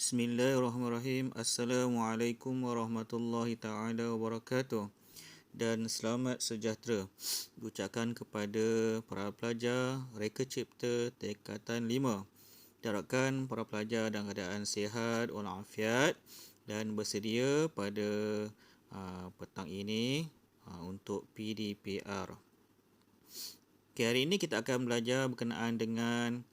Bismillahirrahmanirrahim. Assalamualaikum warahmatullahi taala wabarakatuh. Dan selamat sejahtera diucapkan kepada para pelajar Reka Cipta Tingkatan 5. Diharapkan para pelajar dalam keadaan sihat walafiat dan bersedia pada petang ini untuk PDPR. Okay, hari ini kita akan belajar berkenaan dengan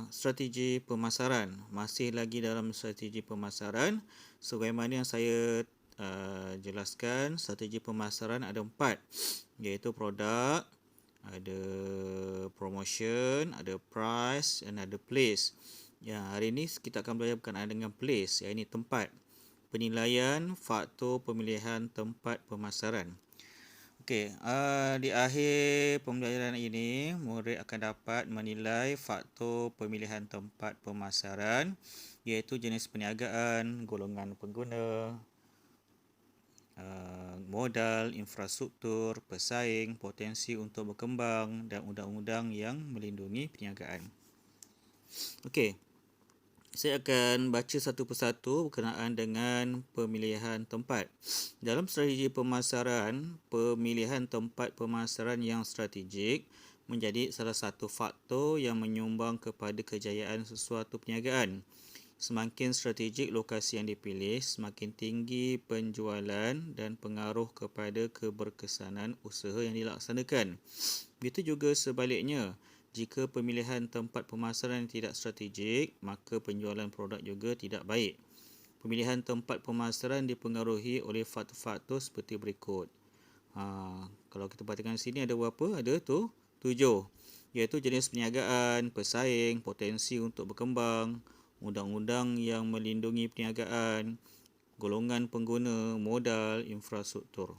strategi pemasaran. Masih lagi dalam strategi pemasaran. Sebagaimana yang saya jelaskan, strategi pemasaran ada 4, iaitu produk, ada promotion, ada price dan ada place. Ya, hari ini kita akan belajar berkenaan dengan place, iaitu tempat. Penilaian faktor pemilihan tempat pemasaran. Okey, di akhir pembelajaran ini, murid akan dapat menilai faktor pemilihan tempat pemasaran, iaitu jenis perniagaan, golongan pengguna, modal, infrastruktur, pesaing, potensi untuk berkembang dan undang-undang yang melindungi perniagaan. Okey. Saya akan baca satu persatu berkenaan dengan pemilihan tempat. Dalam strategi pemasaran, pemilihan tempat pemasaran yang strategik menjadi salah satu faktor yang menyumbang kepada kejayaan sesuatu perniagaan. Semakin strategik lokasi yang dipilih, semakin tinggi penjualan dan pengaruh kepada keberkesanan usaha yang dilaksanakan. Begitu juga sebaliknya. Jika pemilihan tempat pemasaran tidak strategik, maka penjualan produk juga tidak baik. Pemilihan tempat pemasaran dipengaruhi oleh faktor-faktor seperti berikut. Kalau kita perhatikan sini ada berapa? Ada 7. Iaitu jenis perniagaan, pesaing, potensi untuk berkembang, undang-undang yang melindungi perniagaan, golongan pengguna, modal, infrastruktur.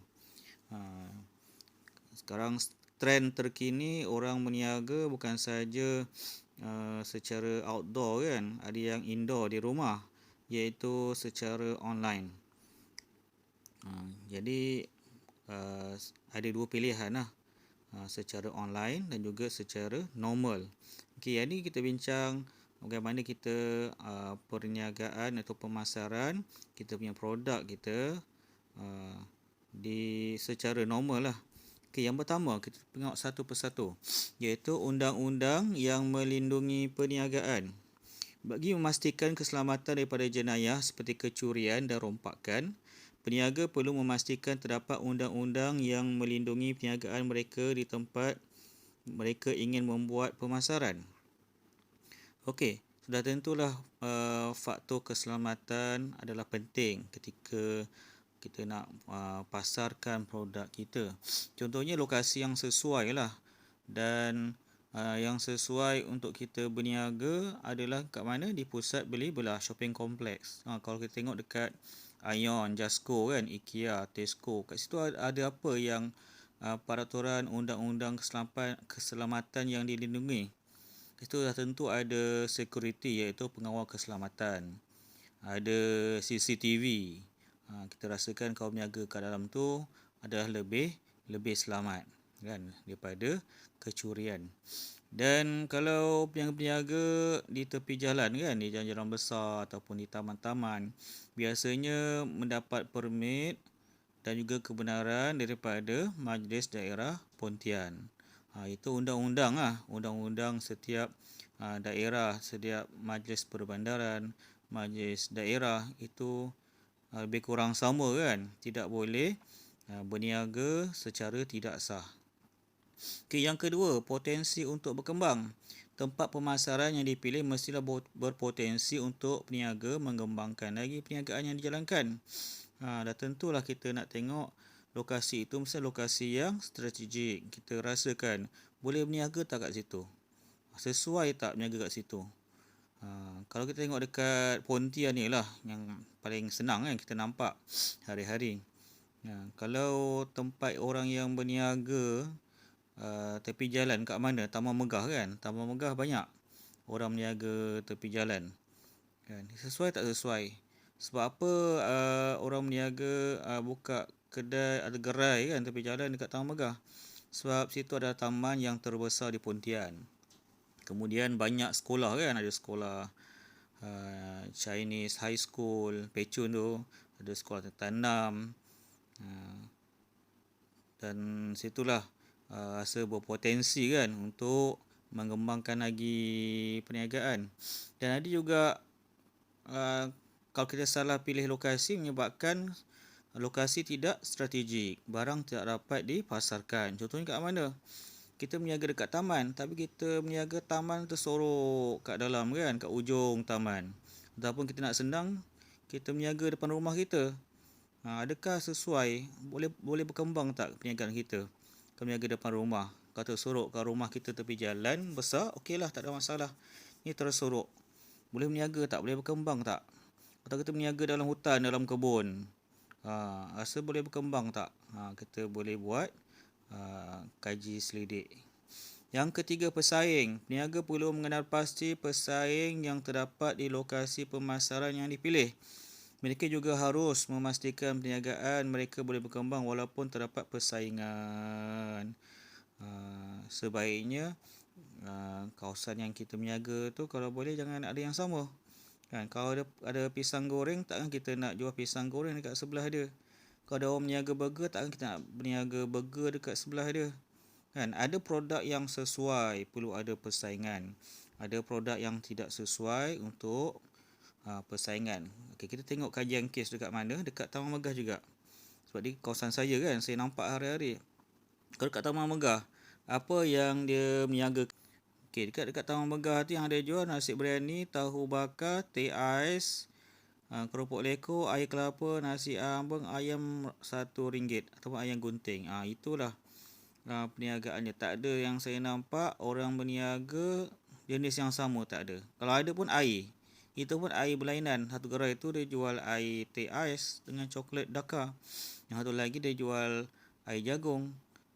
Sekarang trend terkini orang berniaga bukan saja secara outdoor kan, ada yang indoor di rumah, iaitu secara online. Jadi ada dua pilihan lah, secara online dan juga secara normal. Okey, jadi kita bincang bagaimana kita perniagaan atau pemasaran kita punya produk kita di secara normal lah. Okay, yang pertama kita tengok satu persatu, iaitu undang-undang yang melindungi perniagaan. Bagi memastikan keselamatan daripada jenayah seperti kecurian dan rompakan, peniaga perlu memastikan terdapat undang-undang yang melindungi perniagaan mereka di tempat mereka ingin membuat pemasaran. Okey, sudah tentulah faktor keselamatan adalah penting ketika kita nak pasarkan produk kita. Contohnya lokasi yang sesuai lah, dan yang sesuai untuk kita berniaga adalah kat mana? Di pusat beli belah shopping complex. Kalau kita tengok dekat Ion, Jasco kan, IKEA, Tesco, kat situ ada apa yang peraturan undang-undang keselamatan yang dilindungi. Itu dah tentu ada security, iaitu pengawal keselamatan. Ada CCTV. Kita rasakan kalau berniaga kat dalam tu adalah lebih selamat kan daripada kecurian. Dan kalau peniaga-peniaga di tepi jalan kan, di jalan-jalan besar ataupun di taman-taman, biasanya mendapat permit dan juga kebenaran daripada Majlis Daerah Pontian. Itu undang-undang lah, undang-undang setiap daerah, setiap majlis perbandaran, majlis daerah itu lebih kurang sama kan, tidak boleh berniaga secara tidak sah. Okay, yang kedua, potensi untuk berkembang. Tempat pemasaran yang dipilih mestilah berpotensi untuk peniaga mengembangkan lagi perniagaan yang dijalankan. Dah tentulah kita nak tengok lokasi itu mesti lokasi yang strategik. Kita rasakan boleh berniaga tak kat situ, sesuai tak berniaga kat situ. Kalau kita tengok dekat Pontian ni lah yang paling senang kan kita nampak hari-hari. Kalau tempat orang yang berniaga tepi jalan kat mana? Taman Megah kan? Taman Megah banyak orang berniaga tepi jalan kan? Sesuai tak sesuai? Sebab apa orang berniaga buka kedai, ada gerai kan tepi jalan dekat Taman Megah? Sebab situ ada taman yang terbesar di Pontian. Kemudian banyak sekolah kan, ada sekolah Chinese High School, Pechun tu, ada sekolah tanam. Dan situlah rasa berpotensi kan untuk mengembangkan lagi perniagaan. Dan ada juga kalau kita salah pilih lokasi menyebabkan lokasi tidak strategik, barang tidak dapat dipasarkan. Contohnya kat mana? Kita berniaga dekat taman, tapi kita berniaga taman tersorok kat dalam kan, kat ujung taman. Ataupun kita nak senang, kita berniaga depan rumah kita. Adakah sesuai? Boleh berkembang tak perniagaan kita? Kita berniaga depan rumah. Kalau tersorok kat rumah kita tepi jalan besar, okeylah, tak ada masalah. Ni tersorok. Boleh berniaga tak? Boleh berkembang tak? Atau kita berniaga dalam hutan, dalam kebun. Rasa boleh berkembang tak? Kita boleh buat kaji selidik. Yang ketiga, pesaing. Peniaga perlu mengenal pasti pesaing yang terdapat di lokasi pemasaran yang dipilih. Mereka juga harus memastikan perniagaan mereka boleh berkembang walaupun terdapat persaingan. Sebaiknya kawasan yang kita berniaga tu kalau boleh jangan ada yang sama. Kan, kalau ada pisang goreng, takkan kita nak jual pisang goreng dekat sebelah dia. Kalau ada orang berniaga burger, takkan kita nak berniaga burger dekat sebelah dia. Kan, ada produk yang sesuai, perlu ada persaingan. Ada produk yang tidak sesuai untuk persaingan. Okey, kita tengok kajian kes dekat mana? Dekat Taman Megah juga. Sebab di kawasan saya kan, saya nampak hari-hari. Kalau dekat Taman Megah, apa yang dia berniaga? Okey, dekat Taman Megah tu yang ada jual nasi biryani, tahu bakar, teh ais, keropok leko, air kelapa, nasi ambeng, ayam RM1 ataupun ayam gunting. Itulah perniagaannya. Tak ada yang saya nampak orang berniaga jenis yang sama, tak ada. Kalau ada pun air. Itu pun air berlainan. Satu gerai tu dia jual air teh ais dengan coklat Dakar. Yang satu lagi dia jual air jagung.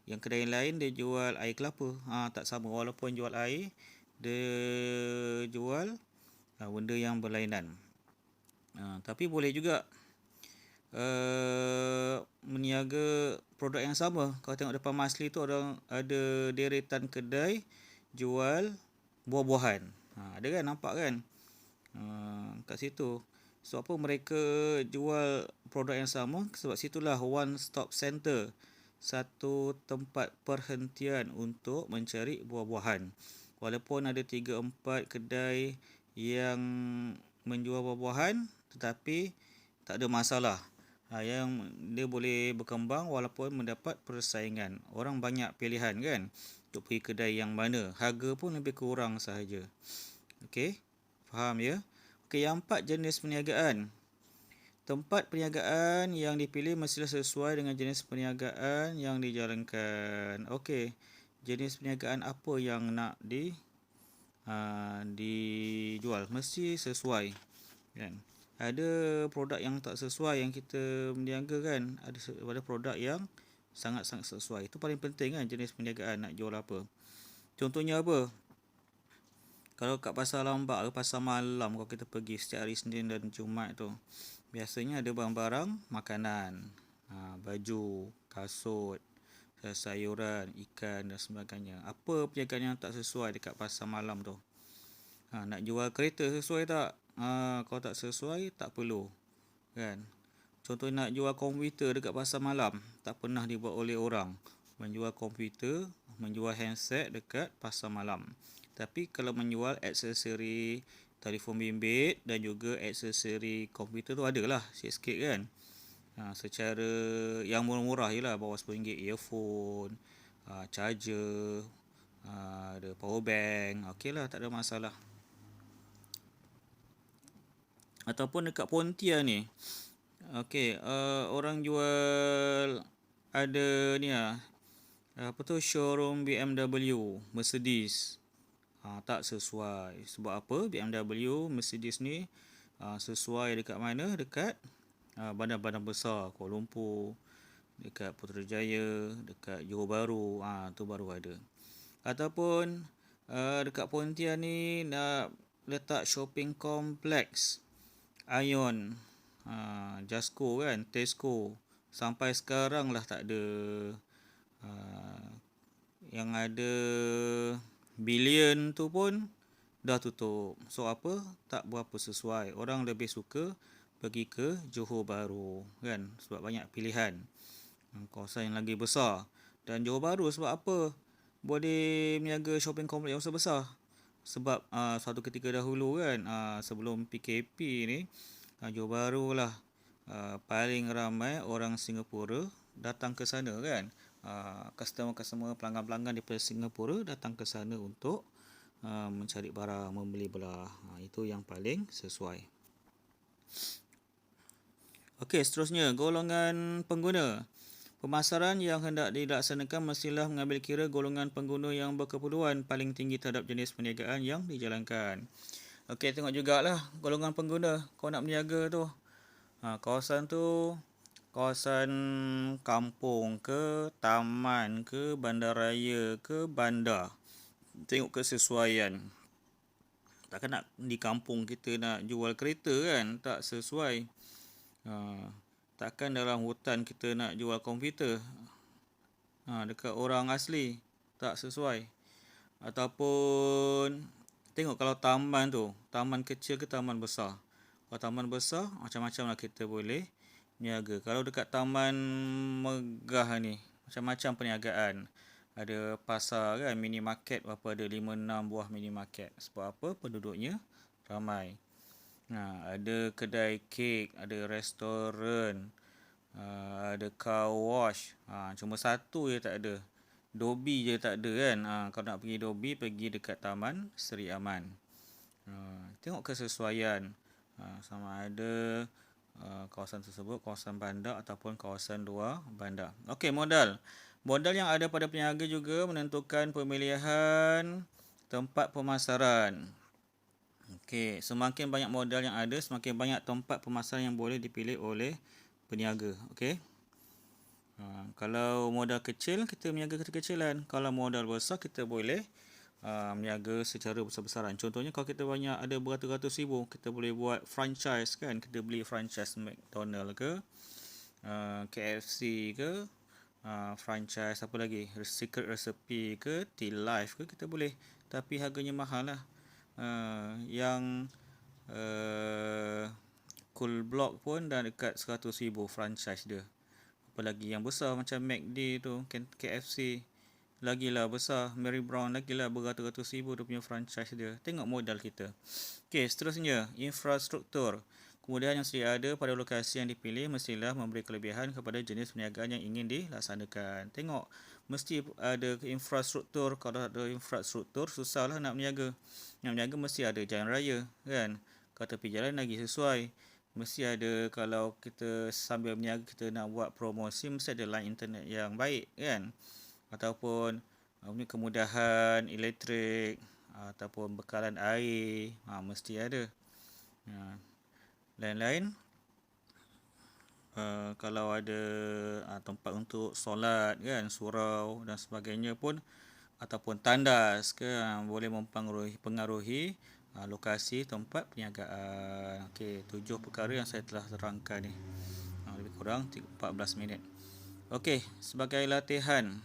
Yang kedai lain dia jual air kelapa. Tak sama, walaupun jual air, dia jual benda yang berlainan. Tapi boleh juga meniaga produk yang sama. Kalau tengok depan Masli tu ada deretan kedai jual buah-buahan. Ada kan, nampak kan? Kat situ. Sebab apa mereka jual produk yang sama? Sebab situlah one stop center. Satu tempat perhentian untuk mencari buah-buahan. Walaupun ada 3-4 kedai yang menjual buah-buahan, tetapi tak ada masalah. Yang dia boleh berkembang walaupun mendapat persaingan. Orang banyak pilihan kan untuk pergi kedai yang mana. Harga pun lebih kurang sahaja. Okey, faham ya? Okey, yang 4, jenis perniagaan. Tempat perniagaan yang dipilih mestilah sesuai dengan jenis perniagaan yang dijalankan. Okey, jenis perniagaan apa yang nak dijual mesti sesuai kan. Ada produk yang tak sesuai yang kita berniaga kan. Ada produk yang sangat-sangat sesuai. Itu paling penting kan, jenis perniagaan nak jual apa. Contohnya apa? Kalau kat pasar Lambak, pasar malam, kalau kita pergi setiap hari Isnin dan Jumaat tu, biasanya ada barang-barang makanan, baju, kasut, sayuran, ikan dan sebagainya. Apa perniagaan yang tak sesuai dekat pasar malam tu? Nak jual kereta sesuai tak? Kalau tak sesuai, tak perlu kan. Contoh nak jual komputer dekat pasar malam, tak pernah dibuat oleh orang. Menjual komputer, menjual handset dekat pasar malam. Tapi kalau menjual aksesori telefon bimbit dan juga aksesori komputer tu adalah sikit-sikit kan. Secara yang murah-murah je lah, bawah RM10, earphone, charger, ada power bank. Okey lah, tak ada masalah. Ataupun dekat Pontian ni, okey, orang jual ada ni showroom BMW, Mercedes. Tak sesuai. Sebab apa? BMW, Mercedes ni sesuai dekat mana? Dekat bandar-bandar besar, Kuala Lumpur, dekat Putrajaya, dekat Johor Bahru, tu baru ada. Ataupun dekat Pontian ni nak letak shopping complex, Ion, Jasco kan, Tesco, sampai sekarang lah tak ada. Yang ada Billion tu pun dah tutup. So apa? Tak berapa sesuai. Orang lebih suka pergi ke Johor Bahru kan, sebab banyak pilihan. Kawasan yang lagi besar. Dan Johor Bahru sebab apa? Boleh meniaga shopping complex yang besar-besar. Sebab suatu ketika dahulu kan, sebelum PKP ni, Johor Bahru lah paling ramai orang Singapura datang ke sana kan. Customer-customer, pelanggan-pelanggan daripada Singapura datang ke sana untuk mencari barang, membeli belah. Itu yang paling sesuai. Okey, seterusnya golongan pengguna. Pemasaran yang hendak dilaksanakan mestilah mengambil kira golongan pengguna yang berkeperluan paling tinggi terhadap jenis perniagaan yang dijalankan. Okey, tengok jugalah golongan pengguna kau nak berniaga tu. Kawasan tu kawasan kampung ke, taman ke, bandaraya ke, bandar. Tengok kesesuaian. Takkan nak di kampung kita nak jual kereta kan, tak sesuai. Takkan dalam hutan kita nak jual komputer dekat orang asli, tak sesuai. Ataupun tengok kalau taman tu, taman kecil ke taman besar. Kalau taman besar, macam-macam lah kita boleh niaga. Kalau dekat taman megah ni, macam-macam perniagaan. Ada pasar kan, mini market berapa, ada 5-6 buah mini market. Sebab apa? Penduduknya ramai. Ada kedai kek, ada restoran, ada car wash. Cuma satu je tak ada. Dobi je tak ada kan. Kalau nak pergi Dobi, pergi dekat Taman Seri Aman. Tengok kesesuaian. Sama ada kawasan tersebut kawasan bandar ataupun kawasan luar bandar. Okey, modal. Modal yang ada pada peniaga juga menentukan pemilihan tempat pemasaran. Okey, semakin banyak modal yang ada, semakin banyak tempat pemasaran yang boleh dipilih oleh peniaga. Okey. Kalau modal kecil, kita meniaga kecil-kecilan. Kalau modal besar, kita boleh meniaga secara besar-besaran. Contohnya kalau kita banyak ada beratus-ratus ribu, kita boleh buat franchise kan. Kita beli franchise McDonald ke, KFC ke, franchise apa lagi, Secret Recipe ke, T-Life ke, kita boleh. Tapi harganya mahal lah. Yang Cool Block pun dah dekat 100,000 franchise dia. Apalagi yang besar macam McD tu, KFC, lagilah besar. Mary Brown lagilah beratus-ratus ribu dia punya franchise dia. Tengok modal kita. Okey, seterusnya infrastruktur. Kemudahan yang sedia ada pada lokasi yang dipilih mestilah memberi kelebihan kepada jenis perniagaan yang ingin dilaksanakan. Tengok, mesti ada infrastruktur. Kalau tak ada infrastruktur, susahlah nak berniaga. Nak berniaga mesti ada jalan raya kan. Kalau tepi jalan lagi sesuai. Mesti ada, kalau kita sambil berniaga kita nak buat promosi, mesti ada line internet yang baik kan. Ataupun kemudahan elektrik ataupun bekalan air, mesti ada. Lain-lain, kalau ada tempat untuk solat kan, surau dan sebagainya pun, ataupun tandas ke, boleh mempengaruhi lokasi tempat perniagaan. Okey, 7 perkara yang saya telah terangkan ni. Lebih kurang 14 minit. Okey, sebagai latihan.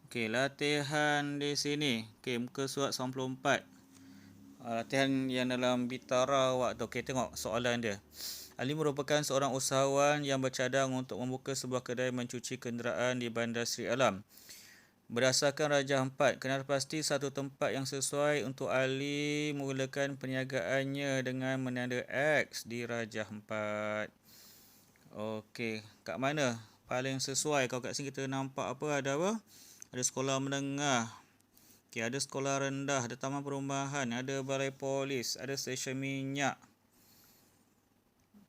Okey, latihan di sini. Okey, muka surat 94. Latihan yang dalam Bitara waktu. Okey, tengok soalan dia. Ali merupakan seorang usahawan yang bercadang untuk membuka sebuah kedai mencuci kenderaan di Bandar Seri Alam. Berdasarkan Rajah 4, kenal pasti satu tempat yang sesuai untuk Ali mulakan perniagaannya dengan menanda X di Rajah 4. Okey, kat mana paling sesuai? Kalau kat sini kita nampak apa? Ada apa? Ada sekolah menengah. Okey, ada sekolah rendah, ada taman perumahan, ada balai polis, ada stesen minyak,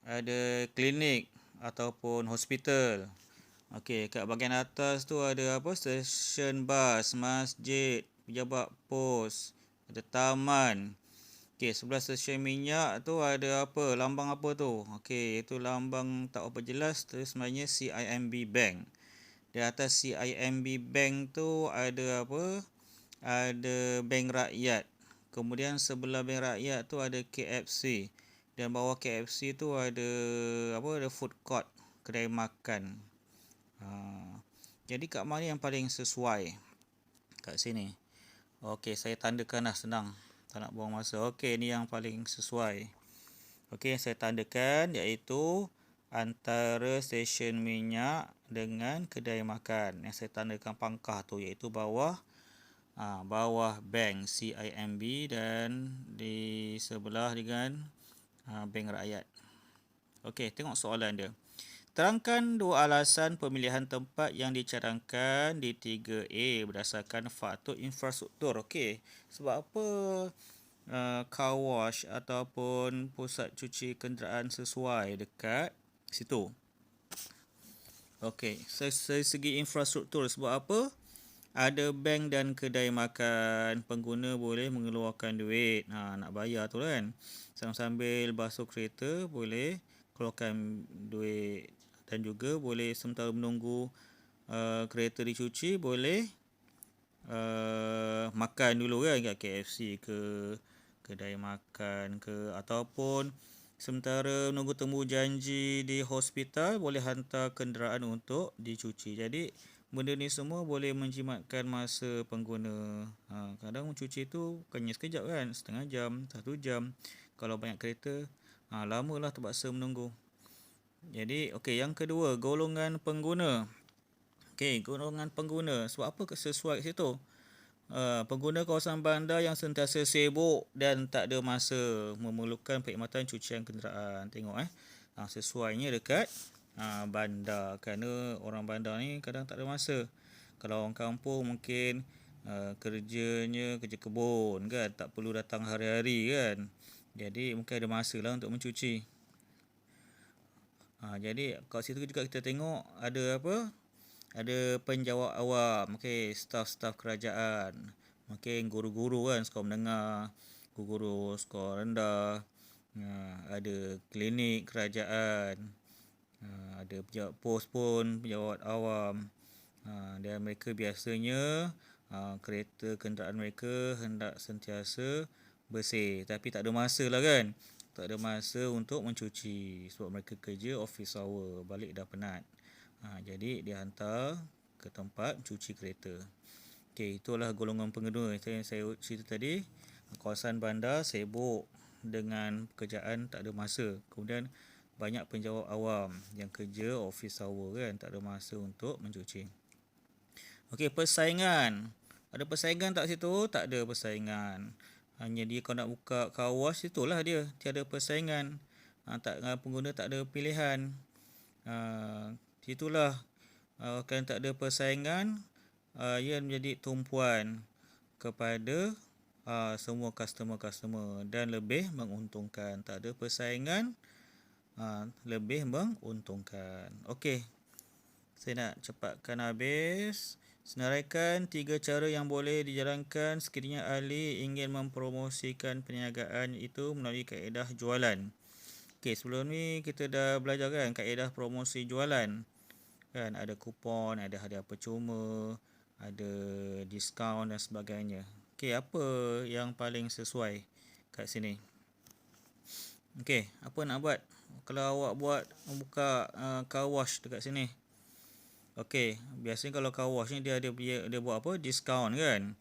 ada klinik ataupun hospital. Okey, kat bahagian atas tu ada apa? Stesen bas, masjid, pejabat pos, ada taman. Okey, sebelah stesen minyak tu ada apa? Lambang apa tu? Okey, itu lambang tak apa jelas, tu sebenarnya CIMB Bank. Di atas CIMB Bank tu ada apa? Ada Bank Rakyat. Kemudian sebelah Bank Rakyat tu ada KFC. Dan bawah KFC tu ada apa? Ada food court, kedai makan. Jadi kat mana yang paling sesuai? Kat sini. Okey, saya tandakan lah, senang. Tak nak buang masa. Okey, ni yang paling sesuai. Okey, saya tandakan iaitu antara stesen minyak dengan kedai makan. Yang saya tandakan pangkah tu iaitu bawah bawah bank CIMB dan di sebelah dengan bank rakyat. Okey, tengok soalan dia. Terangkan dua alasan pemilihan tempat yang dicadangkan di 3A berdasarkan faktor infrastruktur. Okey, sebab apa car wash ataupun pusat cuci kenderaan sesuai dekat situ? Okey, dari segi infrastruktur, sebab apa? Ada bank dan kedai makan, pengguna boleh mengeluarkan duit. Nak bayar tu kan. Sambil basuh kereta boleh keluarkan duit, dan juga boleh sementara menunggu kereta dicuci boleh makan dulu kan kat KFC ke, kedai makan ke, ataupun sementara menunggu temu janji di hospital boleh hantar kenderaan untuk dicuci. Jadi benda ni semua boleh menjimatkan masa pengguna. Kadang mencuci tu bukannya sekejap kan, setengah jam, 1 jam. Kalau banyak kereta, lamalah terpaksa menunggu. Jadi, okey, yang kedua, golongan pengguna. Okey, golongan pengguna. Sebab apa sesuai kat situ? Pengguna kawasan bandar yang sentiasa sibuk dan tak ada masa memerlukan perkhidmatan cucian kenderaan. Tengok sesuainya dekat bandar, kerana orang bandar ni kadang tak ada masa. Kalau orang kampung mungkin kerjanya kerja kebun kan, tak perlu datang hari-hari kan. Jadi mungkin ada masa lah untuk mencuci. Jadi kat situ juga kita tengok ada apa? Ada penjawat awam, okey, staf-staf kerajaan. Mungkin guru-guru kan, sekolah menengah, guru-guru sekolah rendah. Ada klinik kerajaan. Ada pejabat pos pun, penjawat awam. Dan mereka biasanya kereta kenderaan mereka hendak sentiasa bersih, tapi tak ada masa lah kan. Tak ada masa untuk mencuci sebab mereka kerja office hour, balik dah penat. Jadi dia hantar ke tempat cuci kereta. Okey, itulah golongan pengguna yang saya cerita tadi. Kawasan bandar sibuk dengan pekerjaan, tak ada masa. Kemudian banyak penjawat awam yang kerja office hour kan, tak ada masa untuk mencuci. Okey, persaingan. Ada persaingan tak situ? Tak ada persaingan. Hanya dia kalau nak buka car wash, itulah dia, tiada persaingan. Pengguna tak ada pilihan. Itulah kerana tak ada persaingan, ia menjadi tumpuan kepada semua customer dan lebih menguntungkan. Tak ada persaingan, lebih menguntungkan. Okey, saya nak cepatkan habis. Senaraikan 3 cara yang boleh dijalankan sekiranya ahli ingin mempromosikan perniagaan itu melalui kaedah jualan. Okey, sebelum ni kita dah belajar kan kaedah promosi jualan. Kan ada kupon, ada hadiah percuma, ada diskaun dan sebagainya. Okey, apa yang paling sesuai kat sini? Okey, apa nak buat kalau awak buka car wash dekat sini? Okey, biasanya kalau car wash ni dia buat apa? Diskaun kan.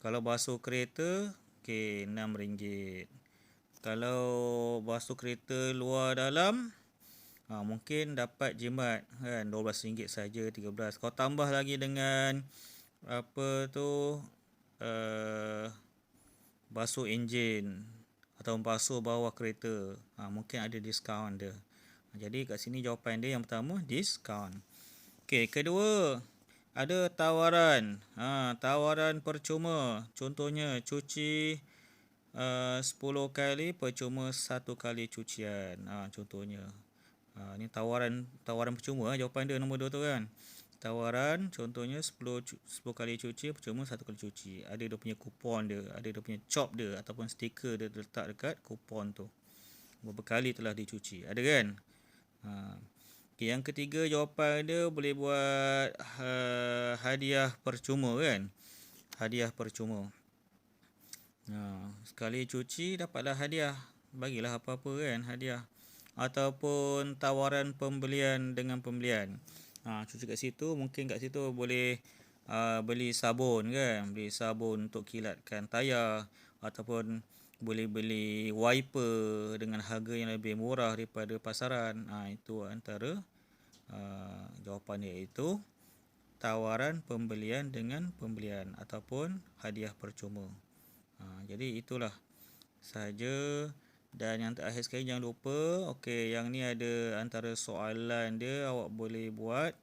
Kalau basuh kereta, okey, RM6. Kalau basuh kereta luar dalam, mungkin dapat jimat kan, RM12 saja, 13. Kau tambah lagi dengan apa tu, basuh enjin atau basuh bawah kereta, mungkin ada diskaun dia. Jadi kat sini jawapan dia yang pertama, diskaun. Okey, kedua, ada tawaran. Tawaran percuma. Contohnya cuci 10 kali percuma 1 kali cucian. Contohnya. Ni tawaran percuma, jawapan dia nombor 2 tu kan. Tawaran contohnya 10 kali cuci percuma 1 kali cuci. Ada dia punya kupon dia, ada dia punya chop dia ataupun stiker dia letak dekat kupon tu. Berapa kali telah dicuci. Ada kan? Okay, yang ketiga jawapan dia boleh buat hadiah percuma kan. Hadiah percuma. Sekali cuci dapatlah hadiah. Bagilah apa-apa kan hadiah. Ataupun tawaran pembelian dengan pembelian. Cuci kat situ, mungkin kat situ boleh beli sabun kan. Beli sabun untuk kilatkan tayar. ataupun boleh beli wiper dengan harga yang lebih murah daripada pasaran. Itu antara jawapan dia, iaitu tawaran pembelian dengan pembelian ataupun hadiah percuma. Jadi itulah sahaja. Dan yang terakhir sekali, jangan lupa, okey, yang ni ada antara soalan dia, awak boleh buat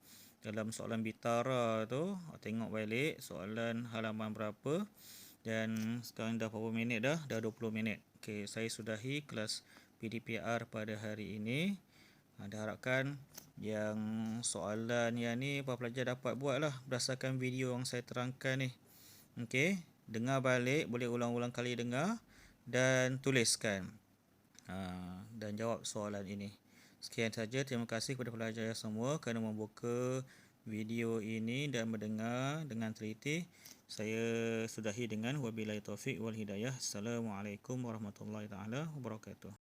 dalam soalan Bitara tu. Tengok balik soalan halaman berapa. Dan sekarang dah berapa minit dah? Dah 20 minit. Okey, saya sudahi kelas PDPR pada hari ini. Diharapkan yang soalan yang ni para pelajar dapat buat lah berdasarkan video yang saya terangkan ni. Okey, dengar balik, boleh ulang-ulang kali dengar dan tuliskan dan jawab soalan ini. Sekian saja, terima kasih kepada pelajar semua kerana membuka video ini dan mendengar dengan teliti. Saya sudahi dengan wabillahi taufiq wal hidayah. Assalamualaikum warahmatullahi taala wabarakatuh.